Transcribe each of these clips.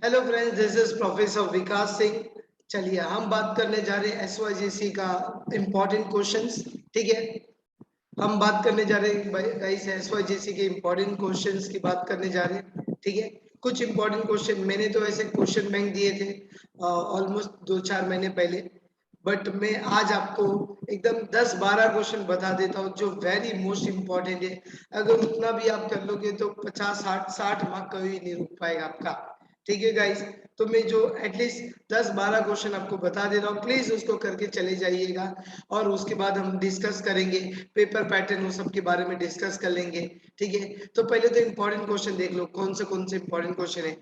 Hello friends, this is professor Vikas Singh. चलिए हम बात करने जा रहे हैं एसवाईजीसी का इम्पोर्टेंट क्वेश्चंस। ठीक है, हम बात करने जा रहे हैं गाइस एसवाईजीसी के इम्पोर्टेंट क्वेश्चंस की बात करने जा रहे हैं। ठीक है, कुछ इम्पोर्टेंट क्वेश्चन मैंने तो ऐसे क्वेश्चन बैंक दिए थे ऑलमोस्ट 2-4 महीने पहले, बट मैं आज आपको एकदम 10-12 क्वेश्चन बता देता हूँ जो वेरी मोस्ट इम्पोर्टेंट है। अगर उतना भी आप कर लोगे तो 50-60 मार्क कभी नहीं रुक पाएगा आपका। ठीक है गाइस, तो मैं जो एटलीस्ट 10-12 क्वेश्चन आपको बता दे रहा हूँ, प्लीज उसको करके चले जाइएगा और उसके बाद हम डिस्कस करेंगे पेपर पैटर्न, वो सब के बारे में डिस्कस कर लेंगे। ठीक है, तो पहले तो इम्पोर्टेंट क्वेश्चन देख लो कौन से इम्पोर्टेंट क्वेश्चन है।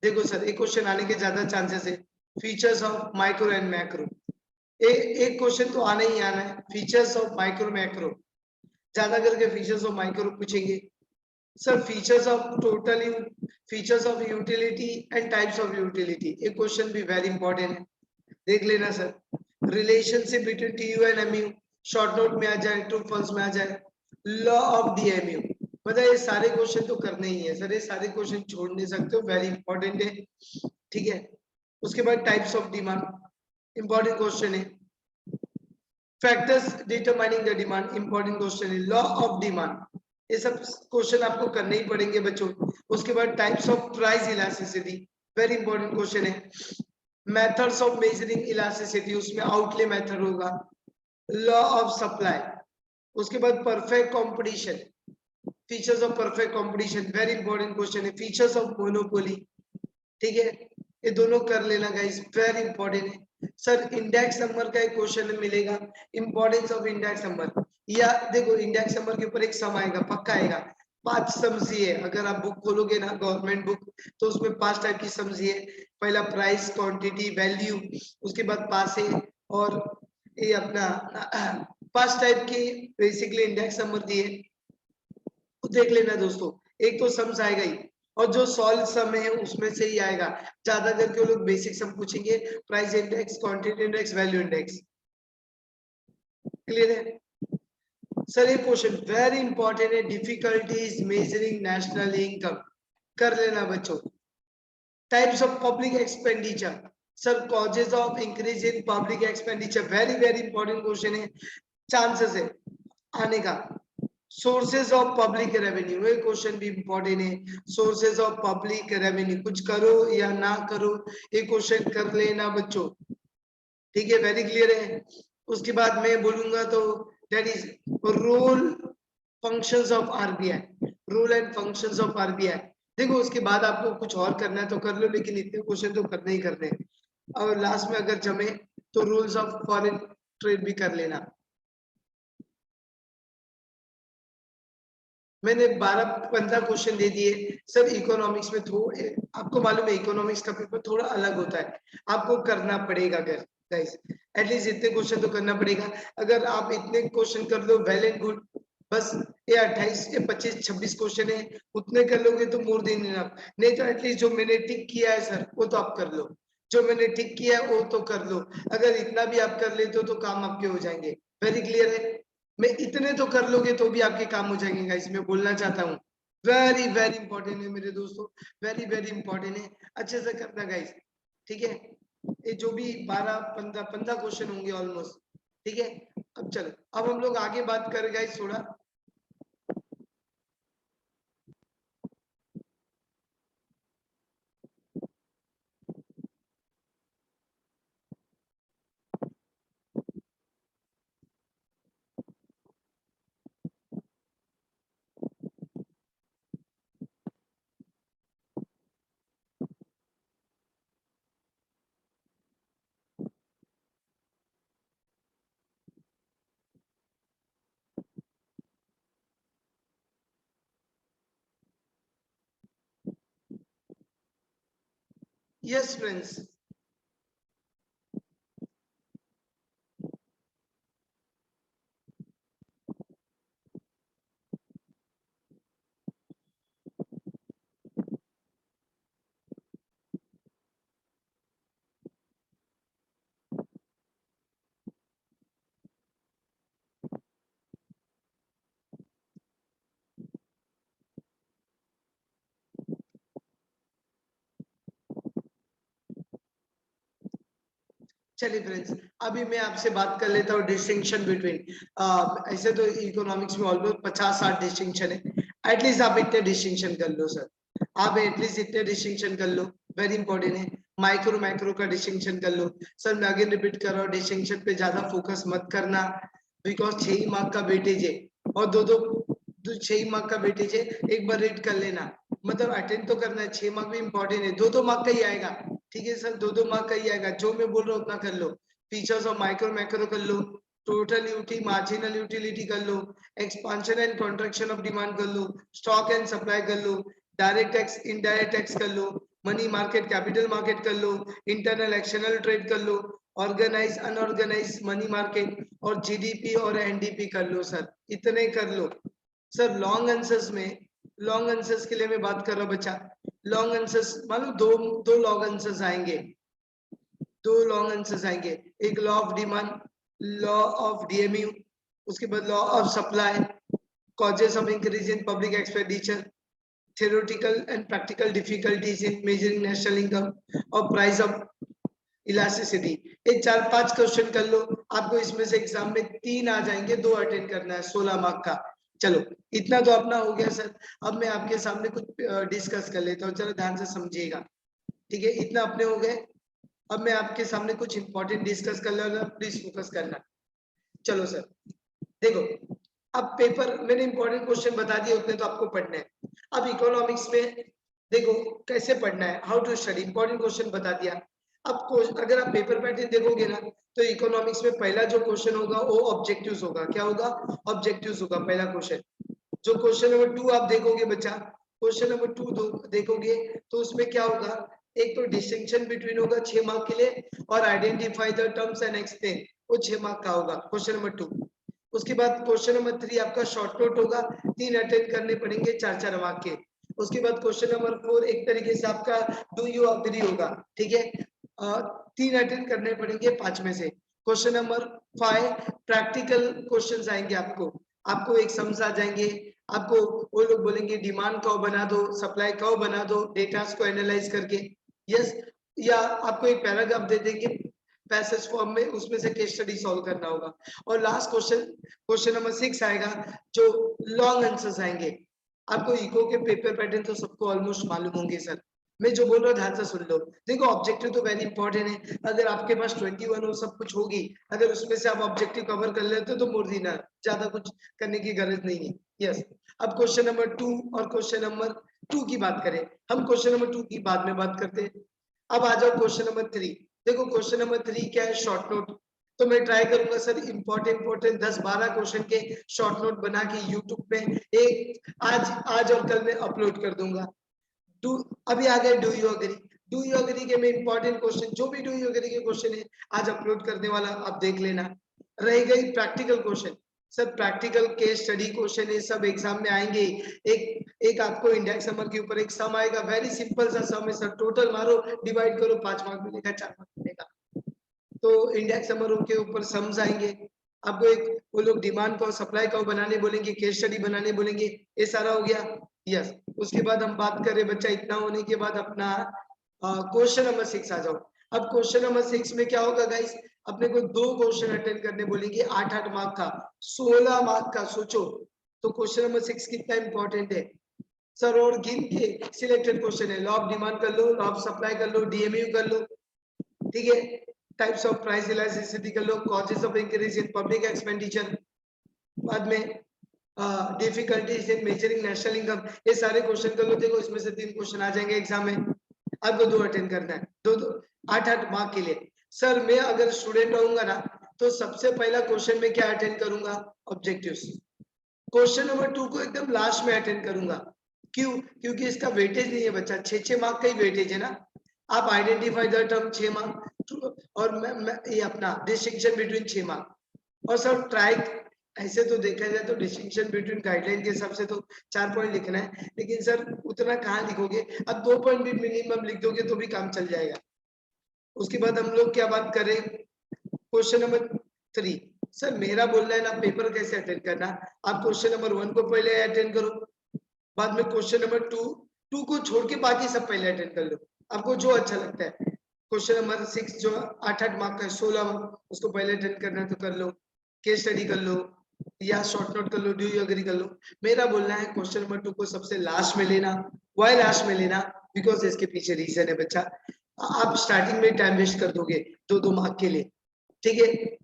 देखो सर, एक क्वेश्चन आने के ज्यादा चांसेस है, features of micro and macro. एक क्वेश्चन तो आना ही आना है, फीचर्स ऑफ माइक्रो मैक्रो। ज्यादा करके फीचर्स ऑफ माइक्रो पूछेंगे sir. Features of utility and types of utility, एक क्वेश्चन भी वेरी इंपॉर्टेंट है, देख लेना sir. Relationship between TU and MU, short note में आ जाए, ट्रू फॉल्स में आ जाए। लॉ ऑफ डीएमयू, मतलब ये सारे क्वेश्चन तो करने ही है सर, ये सारे क्वेश्चन छोड़ नहीं सकते हो, वेरी इंपॉर्टेंट है। ठीक है, उसके बाद types of demand, important question है। Factors determining the demand, important question है। लॉ ऑफ डिमांड, ये सब क्वेश्चन आपको करने ही पड़ेंगे बच्चों। उसके बाद types of price elasticity, very important question है। मेथड्स ऑफ मेजरिंग इलास्टिसिटी, उसमें आउटले मेथड होगा। लॉ ऑफ सप्लाई, उसके बाद perfect competition, features of perfect competition, very important question है। फीचर्स ऑफ मोनोपोली, ठीक है, ये दोनों कर लेना गाइस, वेरी इंपॉर्टेंट है सर। इंडेक्स नंबर का एक क्वेश्चन मिलेगा, इंपॉर्टेंस ऑफ इंडेक्स नंबर। या देखो, इंडेक्स नंबर के ऊपर एक सम आएगा, पक्का आएगा। 5 सम्स है, अगर आप बुक खोलोगे ना गवर्नमेंट बुक, तो उसमें 5 टाइप की सम्स है। पहला प्राइस, क्वांटिटी, वैल्यू, उसके बाद पास है, और ये अपना 5 टाइप की बेसिकली इंडेक्स नंबर दिए, तो देख लेना दोस्तों। एक तो सम्स आएगा ही, और जो सॉल्व सम है उसमें से ही आएगा। ज्यादा करके वो लोग बेसिक सम पूछेंगे, price index, quantity index, value index. Clear है सर? ये क्वेश्चन वेरी इंपॉर्टेंट है, डिफिकल्टीज मेजरिंग नेशनल इनकम, कर लेना बच्चों। Types of public expenditure, sir causes of increase in public expenditure, very very important question है, chances है आने का। सोर्सेज ऑफ पब्लिक रेवेन्यू, ये क्वेश्चन भी इंपॉर्टेंट है। सोर्सेज ऑफ पब्लिक रेवेन्यू, कुछ करो या ना करो, ये क्वेश्चन कर लेना बच्चों। ठीक है, वेरी क्लियर है। उसके बाद मैं बोलूंगा तो that is role functions of RBI, rule and functions of RBI. देखो, उसके बाद आपको कुछ और करना है तो कर लो, लेकिन इतने क्वेश्चन तो करने ही करने हैं। और लास्ट में अगर जमे तो रूल्स ऑफ फॉरेन ट्रेड भी कर लेना। मैंने 12-15 क्वेश्चन दे दिए सर। इकोनॉमिक्स में थोड़े, आपको मालूम है इकोनॉमिक्स का पेपर थोड़ा अलग होता है, आपको करना पड़ेगा गाइस, एटलीस्ट इतने क्वेश्चन तो करना पड़ेगा। अगर आप इतने क्वेश्चन कर लो, वेल एंड गुड। बस ये 28 या 25-26 क्वेश्चन है, उतने कर लोगे तो मोर देन इनफ। नहीं तो एटलीस्ट जो मैंने टिक किया है सर, वो तो आप कर लो। जो मैंने टिक किया है वो तो कर लो। अगर इतना भी आप कर लेते हो तो काम आपके हो जाएंगे। वेरी क्लियर है? मैं इतने तो कर लोगे तो भी आपके काम हो जाएंगे गाइस, मैं बोलना चाहता हूँ। वेरी वेरी इंपॉर्टेंट है मेरे दोस्तों, वेरी वेरी इंपॉर्टेंट है, अच्छे से करना गाइस। ठीक है, ये जो भी 12-15 क्वेश्चन होंगे ऑलमोस्ट। ठीक है, अब चलो, अब हम लोग आगे बात करें गाइस थोड़ा। यस फ्रेंड्स, चलिए फ्रेंड्स, अभी मैं आपसे बात कर लेता हूँ डिस्टिंक्शन बिटवीन, ऐसे तो इकोनॉमिक्स में ऑलमोस्ट 50-60 डिस्टिंक्शन है, एटलीस्ट आप इतने डिस्टिंक्शन कर लो सर, आप एटलीस्ट इतने डिस्टिंक्शन कर लो, वेरी इंपॉर्टेंट है। माइक्रो मैक्रो का डिस्टिंक्शन कर लो सर, मैं अगेन रिपीट कर रहा हूँ, डिस्टिंक्शन पे ज्यादा फोकस मत करना, बिकॉज 6 ही मार्क का वेटेज है, और दो 6 ही मार्क का वेटेज है, एक बार रीड कर लेना, मतलब अटेंड तो करना है, 6 मार्क भी इंपॉर्टेंट है, 2 मार्क का ही आएगा, ठीक है सर, 2 मार्क का ही आएगा, जो मैं बोल रहा हूँ उतना कर लो, फीचर्स ऑफ माइक्रो मैक्रो कर लो, टोटल यूटी मार्जिनल यूटिलिटी कर लो, expansion and contraction of demand कर लो, स्टॉक एंड सप्लाई कर लो, डायरेक्ट टैक्स इनडायरेक्ट टैक्स कर लो, मनी मार्केट कैपिटल मार्केट कर लो, इंटरनल एक्सटर्नल ट्रेड कर लो, ऑर्गेनाइज अनऑर्गेनाइज मनी मार्केट, और जीडीपी और एनडीपी कर लो सर, इतने कर लो सर। लॉन्ग आंसर्स में, लॉन्ग आंसर्स के लिए मैं बात कर रहा हूँ बच्चा, लॉन्ग आंसर्स मान लो दो लॉन्ग आंसर्स आएंगे, 2 लॉन्ग आंसर्स आएंगे, एक law of demand, law of DMU, उसके बाद law of supply, causes of increase in public expenditure, theoretical and practical difficulties in measuring national income, और प्राइस ऑफ इलास्टिसिटी। ये 4-5 question कर लो, आपको इसमें से एग्जाम में 3 आ जाएंगे, 2 अटेंड करना है 16 मार्क का। चलो इतना तो अपना हो गया सर, अब मैं आपके सामने कुछ डिस्कस कर लेता हूँ, चलो ध्यान से समझिएगा, ठीक है, इतना अपने हो गए। अब मैं आपके सामने कुछ इंपॉर्टेंट डिस्कस कर लेना, प्लीज फोकस करना। चलो सर देखो, अब पेपर मैंने इंपॉर्टेंट क्वेश्चन बता दिए, उतने तो आपको पढ़ना है। अब इकोनॉमिक्स में देखो कैसे पढ़ना है, how to study, important question बता दिया। अब अगर आप पेपर पैटर्न देखोगे ना, तो इकोनॉमिक्स में पहला जो क्वेश्चन होगा वो ऑब्जेक्टिव्स होगा, क्या होगा, ऑब्जेक्टिव्स होगा पहला क्वेश्चन। जो क्वेश्चन नंबर 2 आप देखोगे बच्चा, क्वेश्चन नंबर 2 देखोगे तो उसमें क्या होगा, एक तो डिस्टिंक्शन बिटवीन होगा 6 मार्क के लिए, और identify the terms and explain, वो 6 मार्क का होगा क्वेश्चन नंबर 2। उसके बाद क्वेश्चन नंबर 3 आपका शॉर्ट नोट होगा, 3 अटेंड करने पड़ेंगे 4-4 मार्क के। उसके बाद क्वेश्चन नंबर 4 एक तरीके से आपका डू यू अग्री होगा, ठीक है, 3 अटेंड करने पड़ेंगे 5 में से। क्वेश्चन नंबर 5 प्रैक्टिकल क्वेश्चंस आएंगे, आपको एक समझ आ जाएंगे, आपको वो लोग बोलेंगे डिमांड कर्व बना दो, सप्लाई कर्व बना दो, डेटास को एनालाइज करके, यस, या आपको एक पैराग्राफ दे देंगे पैसेज फॉर्म में, उसमें से केस स्टडी सॉल्व करना होगा। और लास्ट क्वेश्चन नंबर 6 आएगा, जो लॉन्ग आंसर्स आएंगे। आपको इको के पेपर पैटर्न तो सबको ऑलमोस्ट मालूम होंगे सर, मैं जो बोल रहा हूँ ध्यान से सुन लो। देखो ऑब्जेक्टिव तो वेरी इंपॉर्टेंट है, अगर आपके पास 21 और सब कुछ होगी, अगर उसमें से आप ऑब्जेक्टिव कवर कर लेते हो तो मोर देन, ज्यादा कुछ करने की गरज नहीं है। यस, अब क्वेश्चन नंबर 2 और क्वेश्चन नंबर 2 की बात करें, हम क्वेश्चन नंबर 2 की बाद में बात करते हैं। अब आ जाओ क्वेश्चन नंबर 3। देखो क्वेश्चन नंबर 3 क्या है, शॉर्ट नोट। तो मैं ट्राई करूंगा सर इंपॉर्टेंट 10-12 क्वेश्चन के शॉर्ट नोट बना के यूट्यूब पे एक आज और कल में अपलोड कर दूंगा। डू अभी आ गए do you agree, do you agree के में इंपॉर्टेंट क्वेश्चन, जो भी डू यू अग्री के क्वेश्चन है आज अपलोड करने वाला, आप देख लेना। रह गई practical question, sir practical case study question ये सब एग्जाम में आएंगे। एक आपको इंडेक्स नंबर के ऊपर एक सम आएगा, वेरी सिंपल सा सम है सर, टोटल मारो डिवाइड करो, 5 मार्क मिलेगा, 4 मार्क मिलेगा। तो इंडेक्स नंबरों के ऊपर सम्स आएंगे, आपको एक वो लोग डिमांड को सप्लाई को बनाने बोलेंगे, केस स्टडी बनाने बोलेंगे, ये सारा हो गया। यस, उसके बाद हम बात करें बच्चा, इतना होने के बाद अपना क्वेश्चन नंबर 6 आ जाओ। अब क्वेश्चन नंबर 6 में क्या होगा गाइस, अपने को 2 क्वेश्चन अटेंड करने बोलेंगे, 8-8 मार्क का, 16 मार्क का, सोचो तो क्वेश्चन नंबर 6 कितना इंपॉर्टेंट है सर। और गिन के सिलेक्टेड क्वेश्चन है, लॉ ऑफ डिमांड कर लो, लॉ ऑफ सप्लाई कर लो, डीएमयू कर लो, ठीक है, टाइप्स ऑफ प्राइस इलास्टिसिटी कर लो, causes of increase in public expenditure, बाद में difficulties in measuring national income, ये सारे क्वेश्चन कर लो। देखो इसमें से 3 क्वेश्चन आ जाएंगे एग्जाम में, आपको 2 अटेंड करना है, 8-8 मार्क के लिए। सर मैं अगर स्टूडेंट रहूंगा ना, तो सबसे पहला क्वेश्चन में क्या अटेंड करूंगा, ऑब्जेक्टिव्स। क्वेश्चन नंबर 2 को एकदम लास्ट में अटेंड करूंगा, क्यों, क्योंकि इसका वेटेज नहीं है बच्चा, 6-6 मार्क का ही वेटेज है ना। आप आइडेंटिफाई द टर्म 6 मार्क, और मैं ये अपना डिस्टिंक्शन बिटवीन 6 मार्क। और सर ट्राई, ऐसे तो देखा जाए तो डिस्टिंक्शन बिटवीन गाइडलाइन के हिसाब से तो 4 पॉइंट लिखना है, लेकिन सर उतना कहाँ लिखोगे, अब 2 पॉइंट भी मिनिमम लिख दोगे तो भी काम चल जाएगा। उसके बाद हम लोग क्या बात करें, क्वेश्चन नंबर 3। सर मेरा बोलना है ना, पेपर कैसे अटेंड करना, आप क्वेश्चन नंबर 1 को पहले अटेंड करो, बाद में क्वेश्चन नंबर 2 को छोड़ के बाकी सब पहले अटेंड कर लो, आपको जो अच्छा लगता है। क्वेश्चन नंबर 6 जो 8 मार्क का 16, उसको पहले अटेंड करना है तो कर लो, केस स्टडी कर लो या शॉर्ट नोट कर लो, डू यू एग्री कर लो। मेरा बोलना है क्वेश्चन नंबर 2 को सबसे लास्ट में लेना। वाई लास्ट में लेना? बिकॉज इसके पीछे रीजन है बच्चा, आप स्टार्टिंग में टाइम वेस्ट कर दोगे 2-2 मार्क के लिए, ठीक है?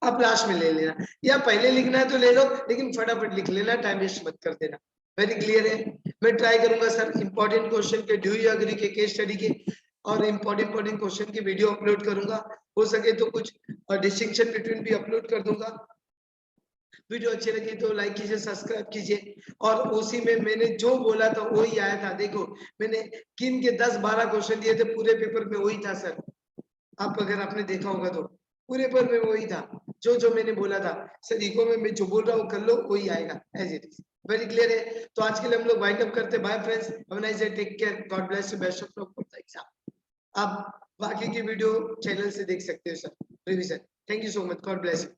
आप लास्ट में ले लेना, या पहले लिखना है तो ले लो, लेकिन फटाफट लिख लेना, टाइम वेस्ट मत कर देना। वेरी क्लियर है? मैं ट्राई करूंगा सर इंपॉर्टेंट क्वेश्चन के, डू यू एग्री के, केस स्टडी के और इंपॉर्टेंट क्वेश्चन की वीडियो अपलोड करूंगा, हो सके तो कुछ डिस्टिंक्शन बिटवीन भी अपलोड कर दूंगा। वीडियो अच्छी लगी तो लाइक कीजिए, सब्सक्राइब कीजिए, और उसी में मैंने जो बोला था वही आया था। देखो मैंने किन के 10-12 क्वेश्चन दिए थे, पूरे पेपर में वही था सर, आप अगर आपने देखा होगा तो पूरे पेपर में वही था, जो मैंने बोला था। सर इको में मैं जो बोल रहा हूँ कर लो, वही आएगा as it is. Very clear है? तो आज के लिए हम लोग वाइंड अप करते हैं। Bye friends, have a nice day, take care, God bless you, best of luck for the exam. आप बाकी की वीडियो चैनल से देख सकते हो sir, revision. Thank you so much, God bless you.